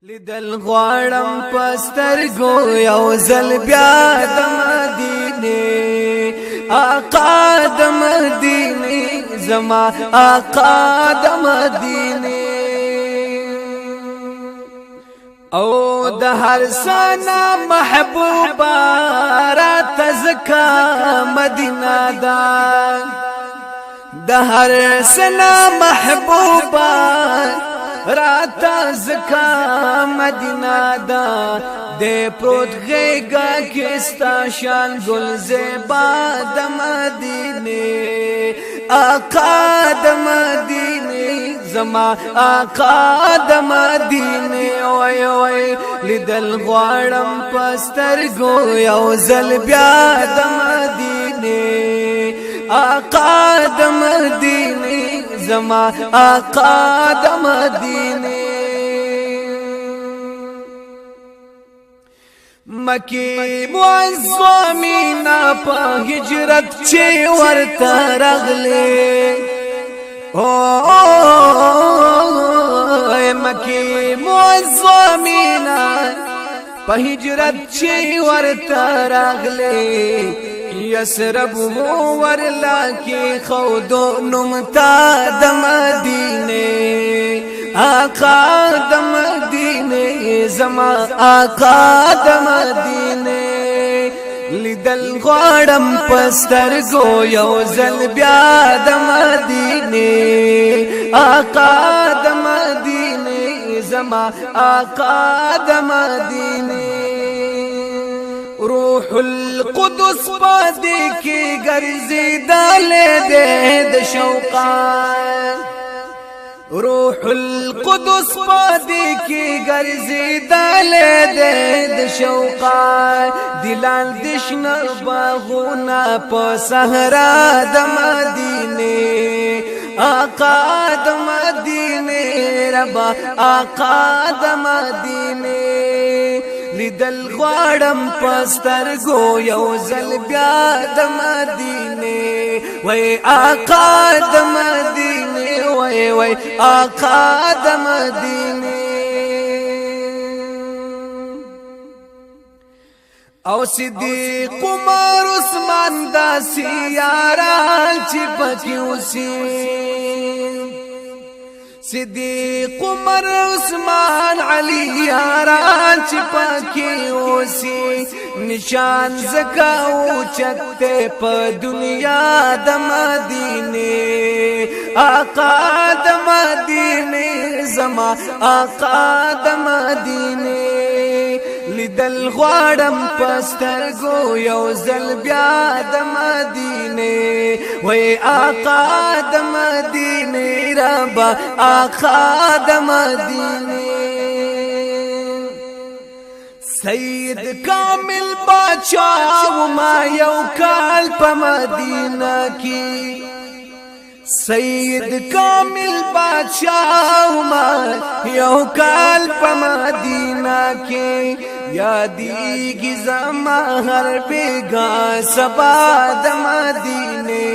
لیدل غواړم پسترګو یو ځل بیا د مدینه آقا د مدینه زما آقا د مدینه او د هر سنا محبوبا را تزکا مدینه دا د هر سنا محبوبا راتا زکا مدینہ دا دے پروت غیگا کستا شان گل زیبا دا مدینے آقا دا مدینے زما آقا دا مدینے وی وی لیدل غوارم پسترگو یو ځل بیا دا مدینے آقا دا مدینے زما آقا د مدینه مکی معظمینا په هجرت چې ورته راغله او مکی معظمینا په هجرت چې ورته راغله یسرب ورلا کی خودو نمتا د مدینه آقا د مدینه زما آقا د مدینه لیدل غواړم پسترګو یو ځل بیا د مدینه آقا د مدینه زما آقا د مدینه روح القدس پادی کی گرزی دالے دے د شوقان روح القدس پادی کی گرزی دالے دے د شوقان دلال دشنر باغونا پا سہرا د مدینے آقا د مدینے ربا آقا د مدینے لیدل غواړم پسترګو یو ځل بیا د مدینه وای آقا د مدینه وای وای آقا د مدینه او صدیق عمر عثمان داسې یاران چې پکې اوسي صدیق عمر عثمان علی یاران چې پکې اوسي نشان زکا اوچته په دنیا د مدینه آقا د مدینه زما آقا د مدینه لیدل غواړم پسترګو یو ځل بیا د مدینه وای آقا د مدینه ربا آقا د مدینه سید کامل بادشاہ ما یو کال په مدینه کې سید کامل بادشاہ ما یو کال په مدینه کې یادېږي زما هر بیگا سبا د مدینه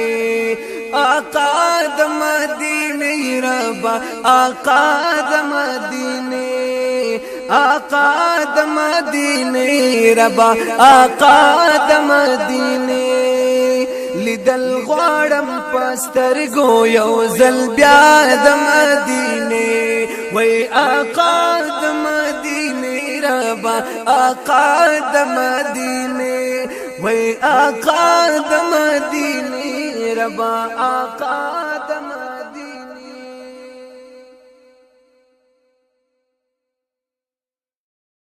آقا د مدینه ربا آقا د مدینه آقا د مدینه ربا آقا د مدینه لیدل غواړم پسترګو یو ځل بیا د مدینه وای آقا د مدینه ربا آقا د مدینه وای آقا د مدینه ربا آقا د مدینه